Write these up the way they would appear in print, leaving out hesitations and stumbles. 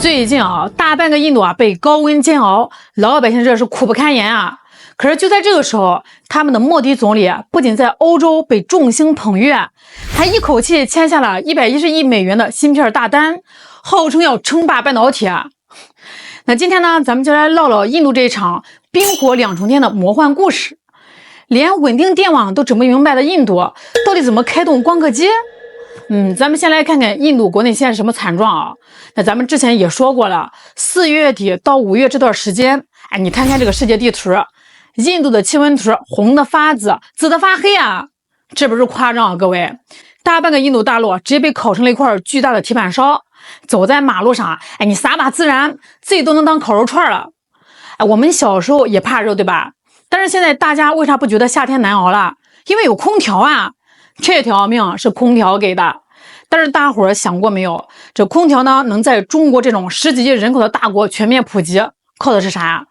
最近啊，大半个印度啊被高温煎熬，老百姓这是苦不堪言啊。可是就在这个时候，他们的莫迪总理不仅在欧洲被众星捧月，还一口气签下了110亿美元的芯片大单，号称要称霸半导体啊。那今天呢，咱们就来唠唠印度这场冰火两重天的魔幻故事。连稳定电网都整不明白的印度，到底怎么开动光刻机？咱们先来看看印度国内现在是什么惨状啊？那咱们之前也说过了，4月底到5月这段时间，你看看这个世界地图，印度的气温图红的发紫，紫的发黑啊，这不是夸张啊，各位，大半个印度大陆直接被烤成了一块巨大的铁板烧，走在马路上，你撒把孜然，自己都能当烤肉串了。我们小时候也怕热，对吧？但是现在大家为啥不觉得夏天难熬了？因为有空调啊，这条命是空调给的。但是大伙儿想过没有，这空调呢能在中国这种10几亿人口的大国全面普及，靠的是啥呀？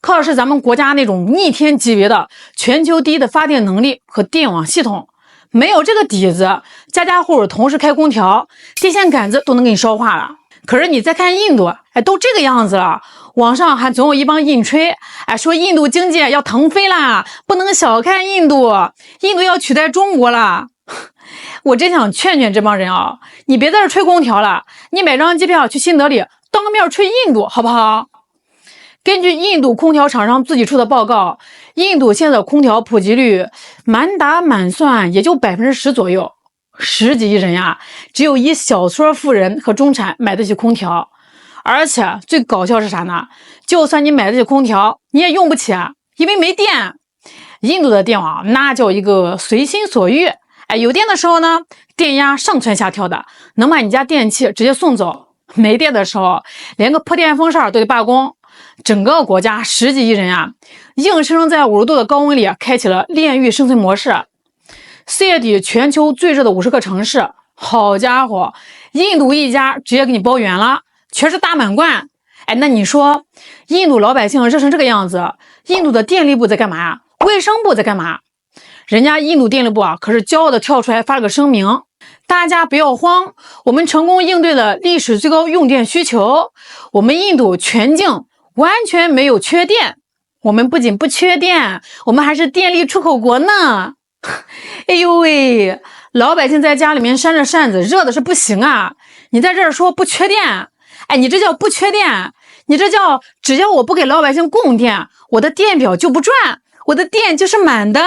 靠的是咱们国家那种逆天级别的全球第一的发电能力和电网系统。没有这个底子，家家户户同时开空调，电线杆子都能给你烧化了。可是你再看印度，都这个样子了，网上还总有一帮印吹，说印度经济要腾飞啦，不能小看印度，印度要取代中国了。我真想劝劝这帮人啊，你别在这吹空调了，你买张机票去新德里，当面吹印度好不好？根据印度空调厂商自己出的报告，印度现在的空调普及率满打满算也就10%左右，10几亿人呀，只有一小撮富人和中产买得起空调。而且最搞笑是啥呢？就算你买得起空调，你也用不起啊，因为没电。印度的电网那叫一个随心所欲，有电的时候呢，电压上蹿下跳的，能把你家电器直接送走；没电的时候，连个破电风扇都得罢工。整个国家10几亿人啊，硬生生在50度的高温里开启了炼狱生存模式。4月底全球最热的50个城市，好家伙，印度一家直接给你包圆了，全是大满贯。那你说印度老百姓热成这个样子，印度的电力部在干嘛呀？卫生部在干嘛？人家印度电力部可是骄傲的跳出来发了个声明，大家不要慌，我们成功应对了历史最高用电需求，我们印度全境完全没有缺电，我们不仅不缺电，我们还是电力出口国呢。哎呦喂，老百姓在家里面扇着扇子，热的是不行啊，你在这儿说不缺电，你这叫不缺电，你这叫只要我不给老百姓供电，我的电表就不转，我的电就是满的。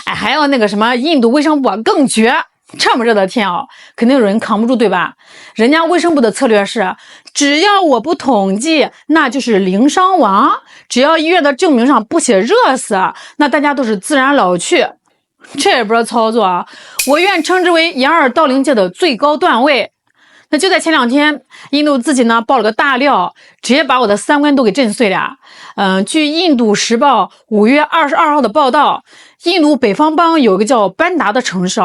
还有那个什么印度卫生部更绝，这么热的天肯定有人扛不住，对吧？人家卫生部的策略是，只要我不统计，那就是零伤亡，只要医院的证明上不写热死，那大家都是自然老去。这波操作我愿称之为掩耳盗铃界的最高段位。那就在前2天，印度自己呢爆了个大料，直接把我的3观都给震碎了。据印度时报5月22号的报道，印度北方邦有个叫班达的城市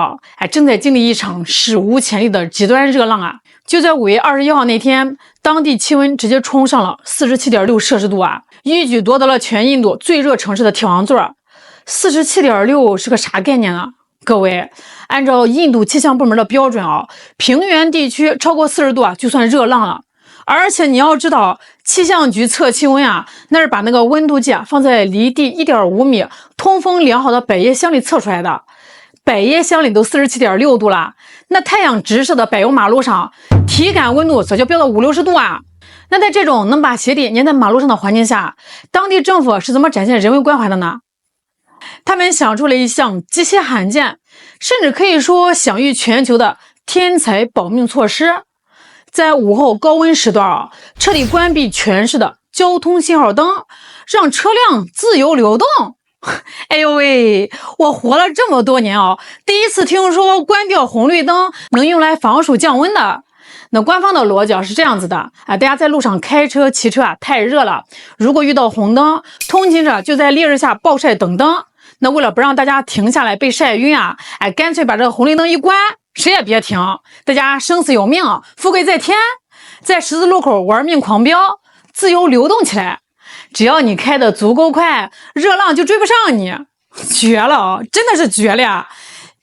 正在经历一场史无前例的极端热浪就在5月21号那天，当地气温直接冲上了47.6摄氏度一举夺得了全印度最热城市的铁王座。47.6是个啥概念呢？各位，按照印度气象部门的标准平原地区超过40度就算热浪了。而且你要知道，气象局测气温那是把那个温度计放在离地1.5米通风良好的百叶箱里测出来的。百叶箱里都47.6度了，那太阳直射的柏油马路上，体感温度早就飙到50、60度那在这种能把鞋底粘在马路上的环境下，当地政府是怎么展现人文关怀的呢？他们想出了一项极其罕见，甚至可以说享誉全球的天才保命措施，在午后高温时段彻底关闭全市的交通信号灯，让车辆自由流动。哎呦喂，我活了这么多年第一次听说关掉红绿灯能用来防暑降温的。那官方的逻辑是这样子的大家在路上开车骑车太热了，如果遇到红灯，通勤者就在烈日下暴晒等灯，那为了不让大家停下来被晒晕干脆把这个红绿灯一关，谁也别停，大家生死有命，富贵在天，在十字路口玩命狂飙，自由流动起来，只要你开的足够快，热浪就追不上你。绝了真的是绝了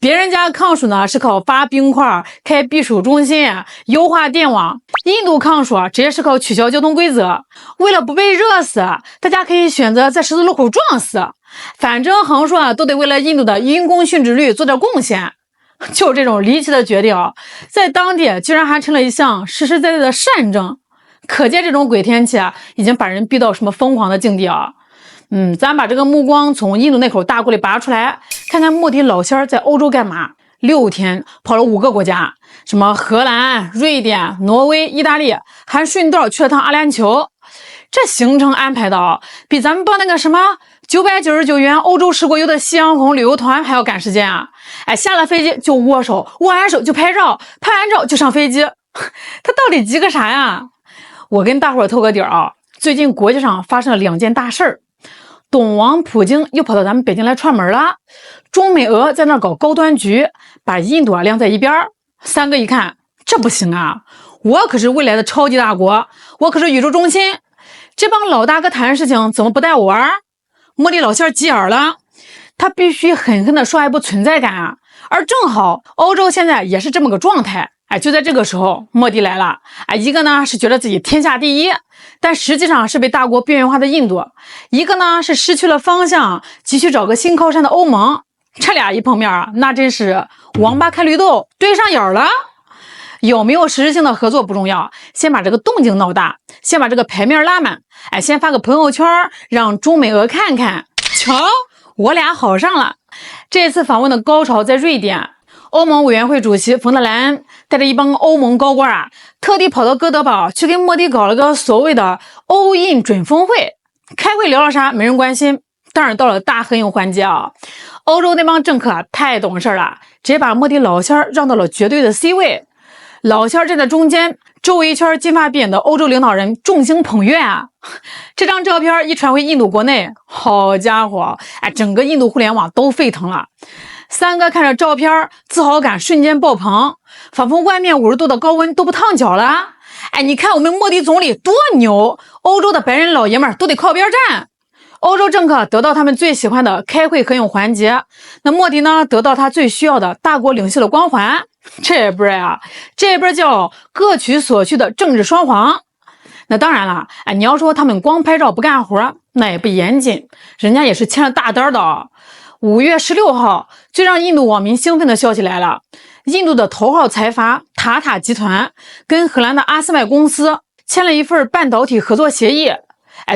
别人家抗蜀呢是靠发冰块、开避暑中心、优化电网，印度抗蜀直接是靠取消交通规则。为了不被热死，大家可以选择在十字路口撞死，反正横竖都得为了印度的因公殉职率做点贡献。就这种离奇的决定，在当地居然还成了一项实实在在的善政，可见这种鬼天气已经把人逼到什么疯狂的境地啊！咱把这个目光从印度那口大锅里拔出来，看看莫迪老仙儿在欧洲干嘛。6天跑了5个国家，什么荷兰、瑞典、挪威、意大利，还顺道去了趟阿联酋。这行程安排的比咱们报那个什么999元欧洲10国游的夕阳红旅游团还要赶时间啊！下了飞机就握手，握完手就拍照，拍完照就上飞机。他到底急个啥呀？我跟大伙透个底啊，最近国际上发生了2件大事儿。董王普京又跑到咱们北京来串门了，中美俄在那搞高端局，把印度晾在一边。3个一看，这不行啊！我可是未来的超级大国，我可是宇宙中心，这帮老大哥谈事情怎么不带我玩？莫迪老仙急眼了，他必须狠狠地刷一波存在感啊！而正好欧洲现在也是这么个状态。就在这个时候，莫迪来了。一个呢是觉得自己天下第一，但实际上是被大国边缘化的印度；一个呢是失去了方向，急需找个新靠山的欧盟。这俩一碰面那真是王八看绿豆，对上眼了。有没有实质性的合作不重要，先把这个动静闹大，先把这个牌面拉满。先发个朋友圈，让中美俄看看，瞧，我俩好上了。这次访问的高潮在瑞典。欧盟委员会主席冯德莱恩带着一帮欧盟高官特地跑到哥德堡去跟莫迪搞了个所谓的欧印准峰会。开会聊了啥没人关心，但是到了大合影环节欧洲那帮政客太懂事了，直接把莫迪老仙儿让到了绝对的 C 位。老仙儿站在中间，周围一圈金发碧眼的欧洲领导人众星捧月这张照片一传回印度国内，好家伙，整个印度互联网都沸腾了。3个看着照片，自豪感瞬间爆棚，仿佛外面50度的高温都不烫脚了。你看我们莫迪总理多牛，欧洲的白人老爷们都得靠边站。欧洲政客得到他们最喜欢的开会合影环节，那莫迪呢，得到他最需要的大国领袖的光环。这波这波叫各取所需的政治双簧。那当然了，你要说他们光拍照不干活，那也不严谨，人家也是签了大单的。5月16号，最让印度网民兴奋的消息来了，印度的头号财阀塔塔集团跟荷兰的阿斯麦公司签了一份半导体合作协议。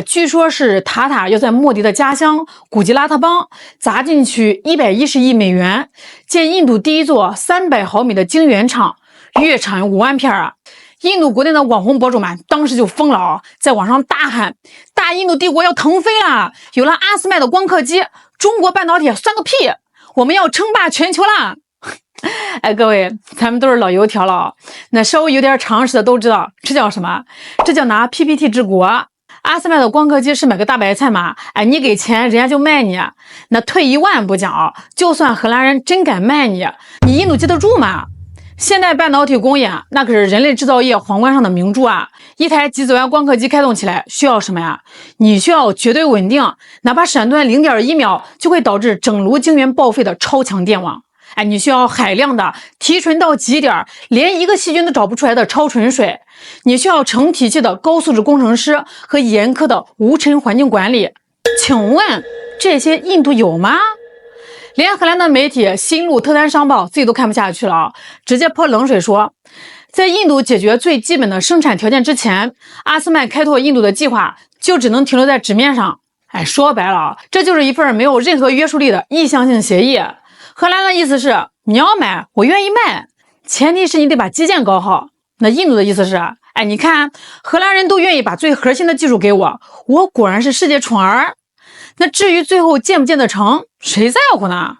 据说是塔塔要在莫迪的家乡古吉拉特邦砸进去110亿美元，建印度第一座300毫米的晶圆厂，月产5万片印度国内的网红博主们当时就疯了在网上大喊：大印度帝国要腾飞了！有了阿斯麦的光刻机，中国半导体算个屁！我们要称霸全球啦！各位，咱们都是老油条了那稍微有点常识的都知道，这叫什么？这叫拿 PPT 治国。阿斯麦的光刻机是买个大白菜嘛？你给钱，人家就卖你。那退一万步讲就算荷兰人真敢卖你，你印度接得住吗？现代半导体工业那可是人类制造业皇冠上的明珠一台极紫外光刻机开动起来需要什么呀？你需要绝对稳定，哪怕闪断0.1秒就会导致整炉晶圆报废的超强电网。你需要海量的提纯到极点，连一个细菌都找不出来的超纯水。你需要成体系的高素质工程师和严苛的无尘环境管理。请问这些印度有吗？连荷兰的媒体《新路特丹商报》自己都看不下去了直接泼冷水说，在印度解决最基本的生产条件之前，阿斯麦开拓印度的计划就只能停留在纸面上。说白了这就是一份没有任何约束力的意向性协议。荷兰的意思是你要买我愿意卖，前提是你得把基建搞好。那印度的意思是你看荷兰人都愿意把最核心的技术给我，我果然是世界宠儿。那至于最后建不建得成，谁在乎呢？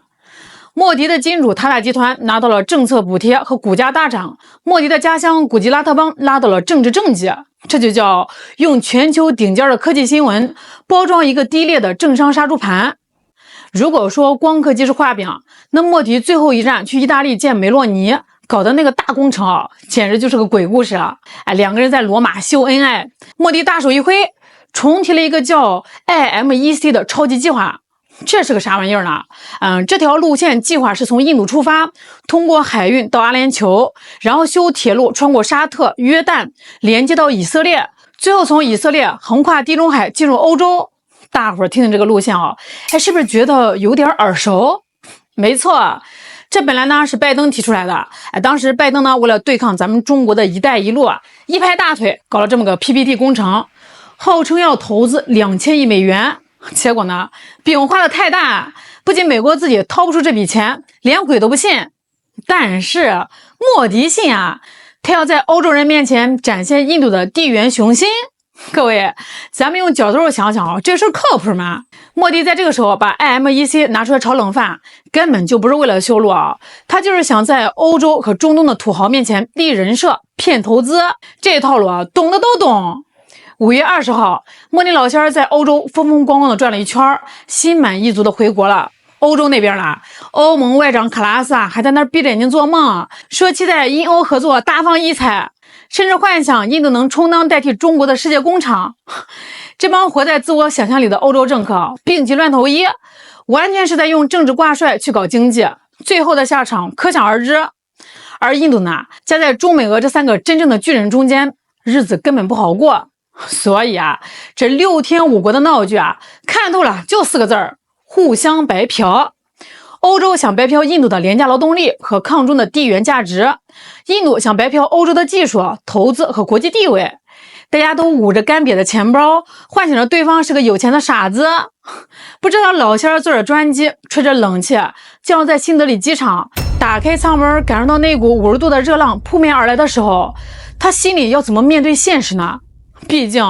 莫迪的金主塔塔集团拿到了政策补贴和股价大涨，莫迪的家乡古吉拉特邦拉到了政治政绩。这就叫用全球顶尖的科技新闻包装一个低劣的政商杀猪盘。如果说光刻机是画饼，那莫迪最后一站去意大利见梅洛尼搞的那个大工程简直就是个鬼故事了。2个人在罗马秀恩爱，莫迪大手一挥，重提了一个叫 IMEC 的超级计划。这是个啥玩意儿呢？这条路线计划是从印度出发，通过海运到阿联酋，然后修铁路穿过沙特、约旦，连接到以色列，最后从以色列横跨地中海进入欧洲。大伙儿听听这个路线啊，是不是觉得有点耳熟？没错，这本来呢是拜登提出来的。当时拜登呢为了对抗咱们中国的一带一路一拍大腿搞了这么个 PPT 工程，号称要投资2000亿美元。结果呢，饼画的太大，不仅美国自己掏不出这笔钱，连鬼都不信。但是莫迪信啊，他要在欧洲人面前展现印度的地缘雄心。各位，咱们用角度想想这事儿靠谱吗？莫迪在这个时候把 IMEC 拿出来炒冷饭，根本就不是为了修路他就是想在欧洲和中东的土豪面前立人设、骗投资。这套路懂的都懂。5月20号，莫迪老仙儿在欧洲风风光光的转了一圈，心满意足的回国了。欧洲那边欧盟外长卡拉斯还在那儿闭着眼睛做梦，说期待印欧合作大放异彩，甚至幻想印度能充当代替中国的世界工厂。这帮活在自我想象里的欧洲政客病急乱投医，完全是在用政治挂帅去搞经济，最后的下场可想而知。而印度呢，夹在中美俄这3个真正的巨人中间，日子根本不好过。所以这6天5国的闹剧看透了就4个字儿：互相白嫖。欧洲想白嫖印度的廉价劳动力和抗中的地缘价值，印度想白嫖欧洲的技术、投资和国际地位。大家都捂着干瘪的钱包，幻想着对方是个有钱的傻子。不知道老仙儿坐着专机，吹着冷气，降落在新德里机场，打开舱门，感受到那股50度的热浪扑面而来的时候，他心里要怎么面对现实呢？毕竟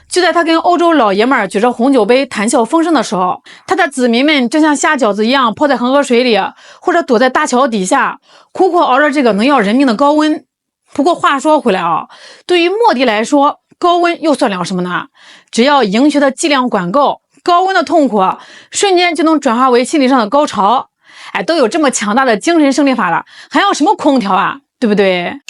就在他跟欧洲老爷们儿举着红酒杯谈笑风生的时候，他的子民们正像下饺子一样泡在恒河水里，或者躲在大桥底下苦苦熬着这个能要人命的高温。不过话说回来对于莫迪来说，高温又算了什么呢？只要营学的剂量管够，高温的痛苦瞬间就能转化为心理上的高潮。都有这么强大的精神胜利法了，还要什么空调对不对？